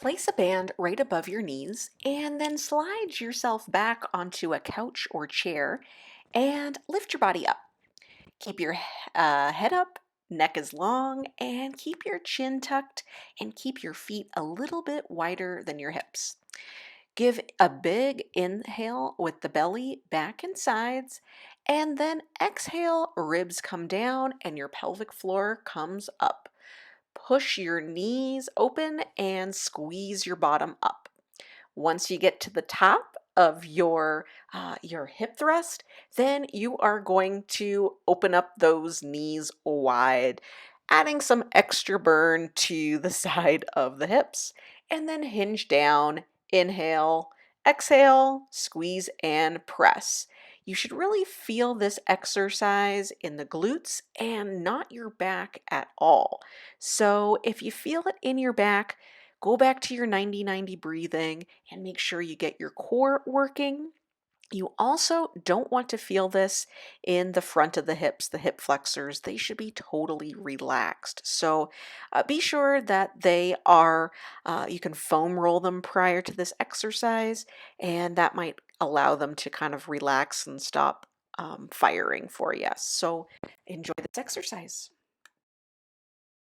Place a band right above your knees and then slide yourself back onto a couch or chair and lift your body up. Keep your head up, neck is long, and keep your chin tucked and keep your feet a little bit wider than your hips. Give a big inhale with the belly, back, and sides, and then exhale, ribs come down and your pelvic floor comes up. Push your knees open and squeeze your bottom up. Once you get to the top of your hip thrust, then you are going to open up those knees wide, adding some extra burn to the side of the hips, and then hinge down, inhale, exhale, squeeze and press. You should really feel this exercise in the glutes and not your back at all. So if you feel it in your back, go back to your 90-90 breathing and make sure you get your core working. You also don't want to feel this in the front of the hips, the hip flexors. They should be totally relaxed. So be sure that you can foam roll them prior to this exercise, and that might allow them to kind of relax and stop firing for you. So enjoy this exercise.